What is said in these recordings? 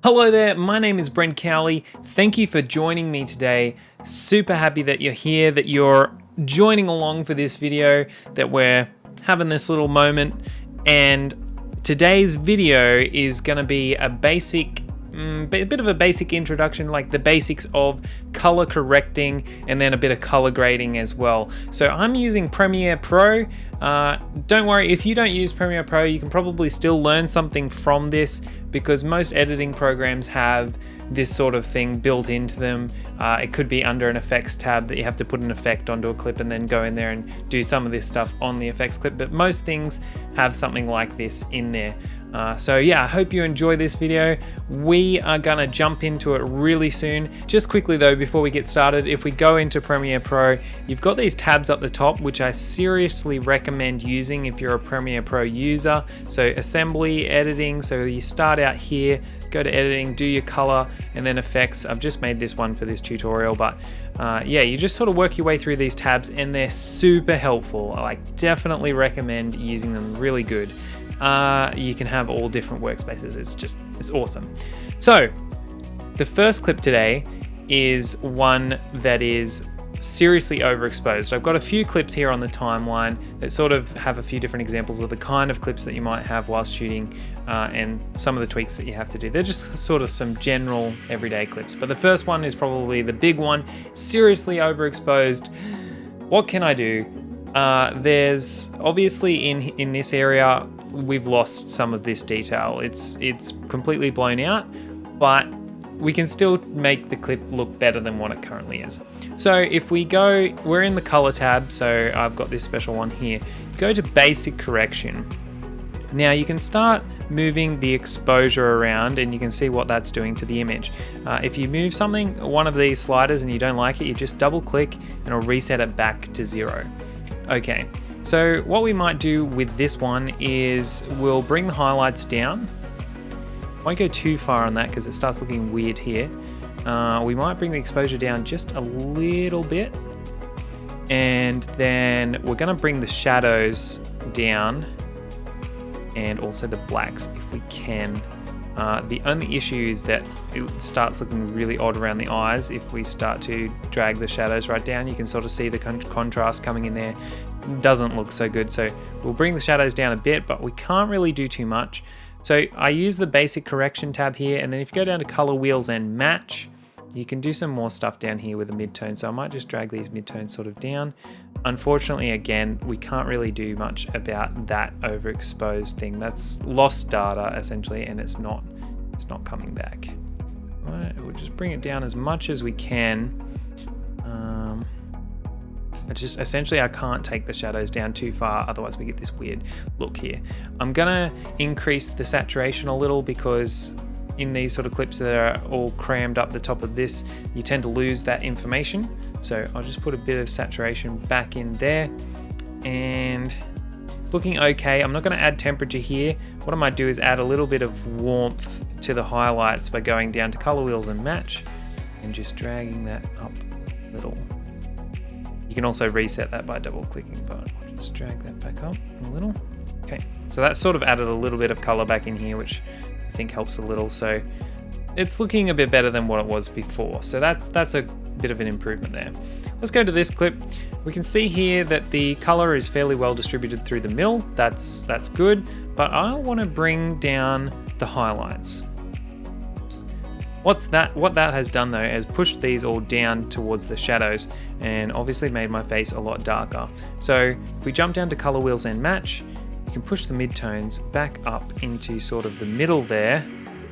Hello there, my name is Brent Cowley. Thank you for joining me today. Super happy that you're here, that you're joining along for this video, that we're having this little moment. And today's video is going to be a bit of a basic introduction, like the basics of color correcting and then a bit of color grading as well. So I'm using Premiere Pro. Don't worry, if you don't use Premiere Pro, you can probably still learn something from this because most editing programs have this sort of thing built into them. It could be under an effects tab that you have to put an effect onto a clip and then go in there and do some of this stuff on the effects clip, but most things have something like this in there. So yeah, I hope you enjoy this video. We are gonna jump into it really soon. Just quickly though, before we get started, if we go into Premiere Pro, you've got these tabs up the top, which I seriously recommend using if you're a Premiere Pro user. So assembly, editing, so you start out here, go to editing, do your color, and then effects. I've just made this one for this tutorial, but yeah, you just sort of work your way through these tabs and they're super helpful. I definitely recommend using them, really good. You can have all different workspaces. It's awesome. So the first clip today is one that is seriously overexposed. I've got a few clips here on the timeline that sort of have a few different examples of the kind of clips that you might have whilst shooting and some of the tweaks that you have to do. They're just sort of some general everyday clips. But the first one is probably the big one, seriously overexposed. What can I do? There's obviously in this area, we've lost some of this detail. It's completely blown out, but we can still make the clip look better than what it currently is. So if we go, we're in the color tab, so I've got this special one here. Go to basic correction. Now you can start moving the exposure around and you can see what that's doing to the image. If you move one of these sliders and you don't like it, you just double click and it'll reset it back to 0. Okay, so what we might do with this one is we'll bring the highlights down. Won't go too far on that because it starts looking weird here. We might bring the exposure down just a little bit. And then we're gonna bring the shadows down and also the blacks if we can. The only issue is that it starts looking really odd around the eyes. If we start to drag the shadows right down, you can sort of see the contrast coming in there. Doesn't look so good. So we'll bring the shadows down a bit, but we can't really do too much. So I use the basic correction tab here, and then if you go down to color wheels and match, you can do some more stuff down here with the midtone. So I might just drag these midtones sort of down. Unfortunately, again, we can't really do much about that overexposed thing. That's lost data essentially, and it's not coming back. All right, we'll just bring it down as much as we can. Essentially I can't take the shadows down too far, otherwise we get this weird look here. I'm gonna increase the saturation a little because in these sort of clips that are all crammed up the top of this, you tend to lose that information. So I'll just put a bit of saturation back in there and it's looking okay. I'm not gonna add temperature here. What I might do is add a little bit of warmth to the highlights by going down to color wheels and match and just dragging that up a little. You can also reset that by double clicking, but I'll just drag that back up a little. Okay, so that's sort of added a little bit of color back in here, which I think helps a little. So it's looking a bit better than what it was before. So that's a bit of an improvement there. Let's go to this clip. We can see here that the color is fairly well distributed through the middle. That's good, but I want to bring down the highlights. What that has done though is pushed these all down towards the shadows and obviously made my face a lot darker. So if we jump down to color wheels and match, you can push the midtones back up into sort of the middle there,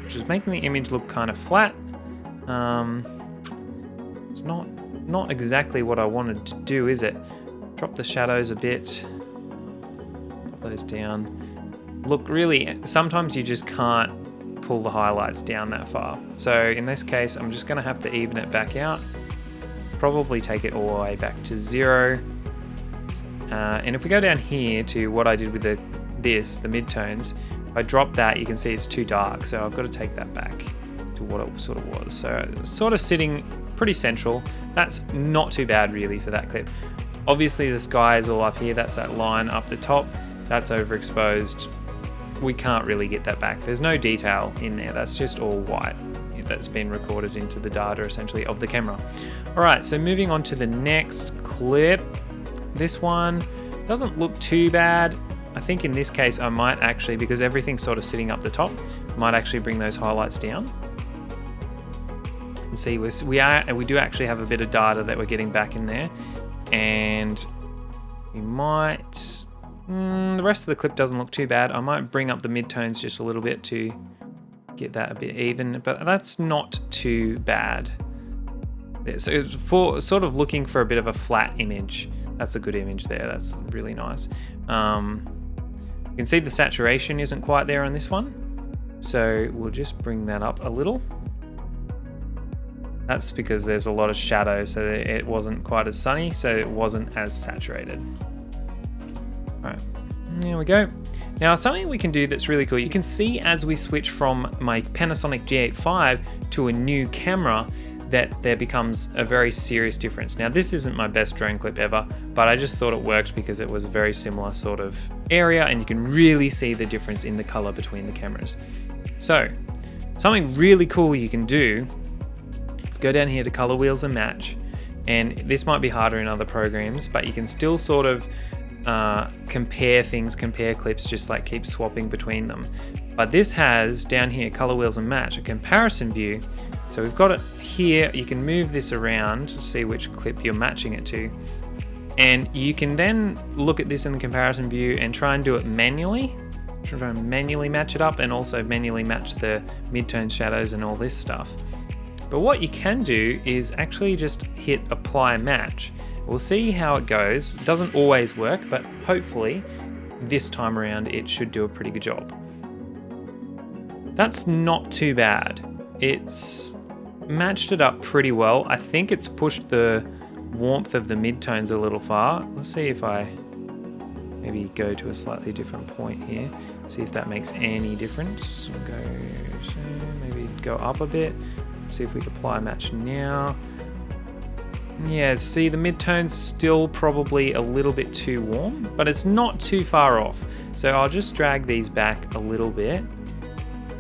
which is making the image look kind of flat. It's not exactly what I wanted to do, is it? Drop the shadows a bit, put those down. Look, really, sometimes you just can't pull the highlights down that far. So in this case, I'm just gonna have to even it back out, probably take it all the way back to 0. And if we go down here to what I did with the midtones, if I drop that, you can see it's too dark. So I've got to take that back to what it sort of was. So it's sort of sitting pretty central. That's not too bad really for that clip. Obviously the sky is all up here. That's that line up the top. That's overexposed. we can't really get that back. There's no detail in there. That's just all white that's been recorded into the data essentially of the camera. All right, so moving on to the next clip. This one doesn't look too bad. I think in this case I might actually, because everything's sort of sitting up the top, might actually bring those highlights down. And see, we do actually have a bit of data that we're getting back in there, and we might, the rest of the clip doesn't look too bad. I might bring up the midtones just a little bit to get that a bit even, but that's not too bad. So for sort of looking for a bit of a flat image, that's a good image there. That's really nice. You can see the saturation isn't quite there on this one, so we'll just bring that up a little. That's because there's a lot of shadow, so it wasn't quite as sunny, so it wasn't as saturated. All right, there we go. Now, something we can do that's really cool, you can see as we switch from my Panasonic G8 V to a new camera, that there becomes a very serious difference. Now, this isn't my best drone clip ever, but I just thought it worked because it was a very similar sort of area, and you can really see the difference in the color between the cameras. So, something really cool you can do, let's go down here to color wheels and match. And this might be harder in other programs, but you can still sort of compare things, compare clips, just like keep swapping between them. But this has down here, color wheels and match, a comparison view. So we've got it here. You can move this around to see which clip you're matching it to. And you can then look at this in the comparison view and try and do it manually. Try and manually match it up, and also manually match the midtone, shadows, and all this stuff. But what you can do is actually just hit apply match. We'll see how it goes. It doesn't always work, but hopefully this time around it should do a pretty good job. That's not too bad. It's matched it up pretty well. I think it's pushed the warmth of the midtones a little far. Let's see if I maybe go to a slightly different point here. See if that makes any difference. Maybe go up a bit. See if we apply match now. Yeah, see, the midtones still probably a little bit too warm, but it's not too far off. So I'll just drag these back a little bit.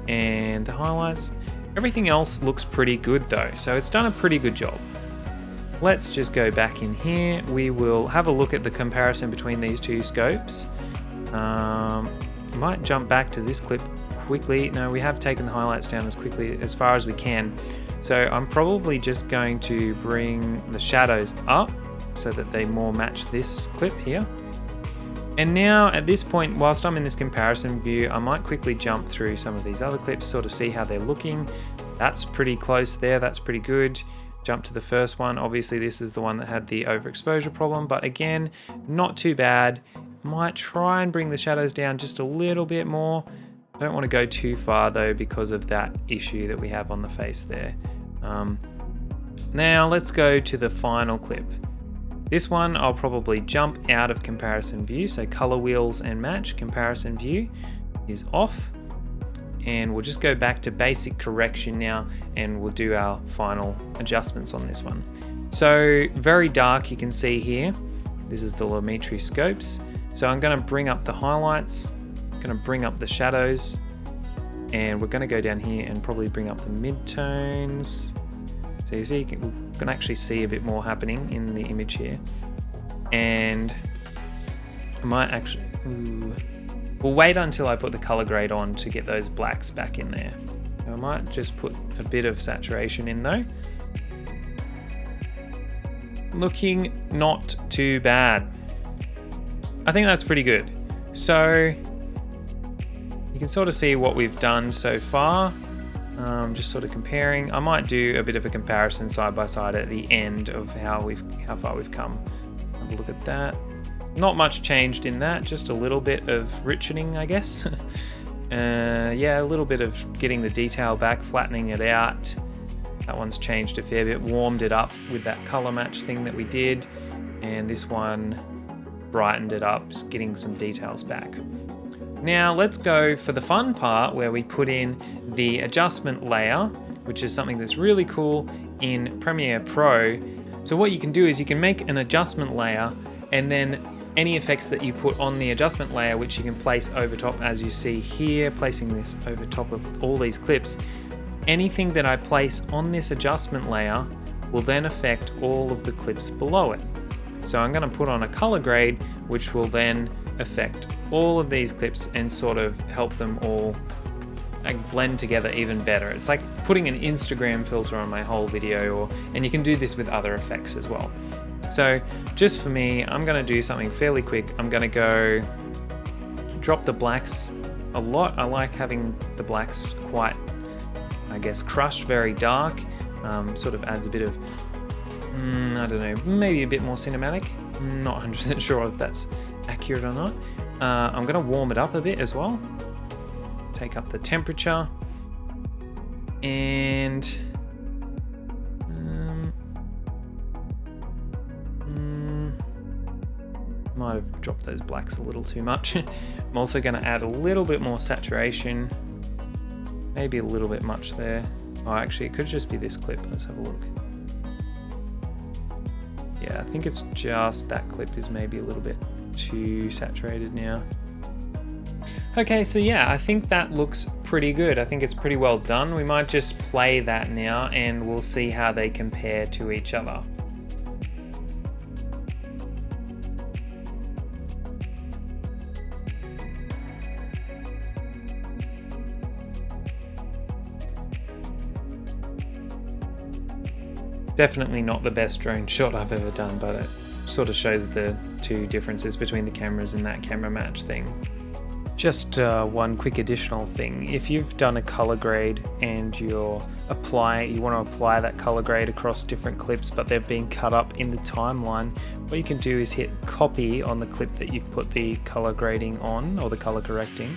And the highlights, everything else looks pretty good though. So it's done a pretty good job. Let's just go back in here. We will have a look at the comparison between these two scopes. Might jump back to this clip quickly. No, we have taken the highlights down as far as we can. So I'm probably just going to bring the shadows up so that they more match this clip here. And now at this point, whilst I'm in this comparison view, I might quickly jump through some of these other clips, sort of see how they're looking. That's pretty close there, that's pretty good. Jump to the first one. Obviously this is the one that had the overexposure problem, but again, not too bad. Might try and bring the shadows down just a little bit more. Don't want to go too far though because of that issue that we have on the face there. Now let's go to the final clip. This one I'll probably jump out of comparison view, so color wheels and match, comparison view is off, and we'll just go back to basic correction now, and we'll do our final adjustments on this one. So very dark, you can see here, this is the Lumetri scopes. So I'm going to bring up the highlights, I'm going to bring up the shadows, and we're going to go down here and probably bring up the midtones. So you see, you can actually see a bit more happening in the image here. And I might actually, we'll wait until I put the color grade on to get those blacks back in there. I might just put a bit of saturation in though. Looking not too bad. I think that's pretty good. So you can sort of see what we've done so far. Just sort of comparing. I might do a bit of a comparison side by side at the end of how far we've come. Have a look at that. Not much changed in that, just a little bit of richening, I guess. Yeah, a little bit of getting the detail back, flattening it out. That one's changed a fair bit, warmed it up with that color match thing that we did. And this one brightened it up, just getting some details back. Now let's go for the fun part where we put in the adjustment layer, which is something that's really cool in Premiere Pro. So what you can do is you can make an adjustment layer and then any effects that you put on the adjustment layer, which you can place over top, as you see here, placing this over top of all these clips, anything that I place on this adjustment layer will then affect all of the clips below it. So I'm going to put on a color grade, which will then affect all of these clips and sort of help them all blend together even better. It's like putting an Instagram filter on my whole video, and you can do this with other effects as well. So just for me, I'm going to do something fairly quick. I'm going to go drop the blacks a lot. I like having the blacks quite, I guess, crushed, very dark. Sort of adds a bit of, I don't know, maybe a bit more cinematic. Not 100% sure if that's accurate or not. I'm going to warm it up a bit as well. Take up the temperature, and might have dropped those blacks a little too much. I'm also going to add a little bit more saturation, maybe a little bit much there. Oh, actually, it could just be this clip. Let's have a look. Yeah, I think it's just that clip is maybe a little bit too saturated now. Okay, so yeah, I think that looks pretty good. I think it's pretty well done. We might just play that now and we'll see how they compare to each other. Definitely not the best drone shot I've ever done, but it sort of shows the two differences between the cameras in that camera match thing. Just one quick additional thing. If you've done a color grade and you want to apply that color grade across different clips, but they've been cut up in the timeline, what you can do is hit copy on the clip that you've put the color grading on, or the color correcting,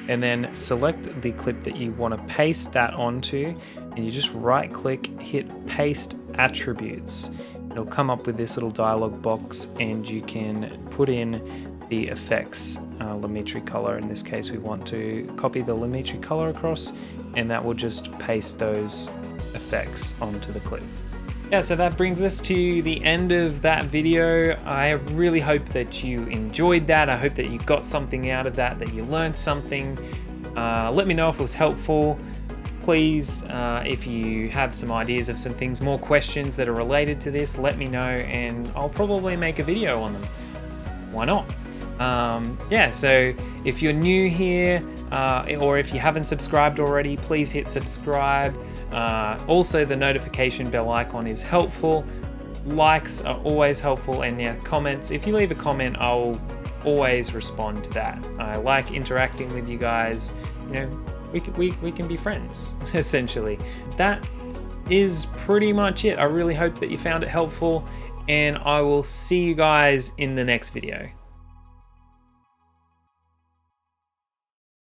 and then select the clip that you want to paste that onto, and you just right click, hit paste attributes. It'll come up with this little dialog box, and you can put in the effects, Lumetri color. In this case, we want to copy the Lumetri color across, and that will just paste those effects onto the clip. Yeah, so that brings us to the end of that video. I really hope that you enjoyed that. I hope that you got something out of that, that you learned something. Let me know if it was helpful. Please, if you have some ideas of some things, more questions that are related to this, let me know and I'll probably make a video on them. Why not? Yeah, so if you're new here, or if you haven't subscribed already, please hit subscribe. Also, the notification bell icon is helpful. Likes are always helpful, and yeah, comments. If you leave a comment, I'll always respond to that. I like interacting with you guys. You know, we can be friends, essentially. That is pretty much it. I really hope that you found it helpful, and I will see you guys in the next video.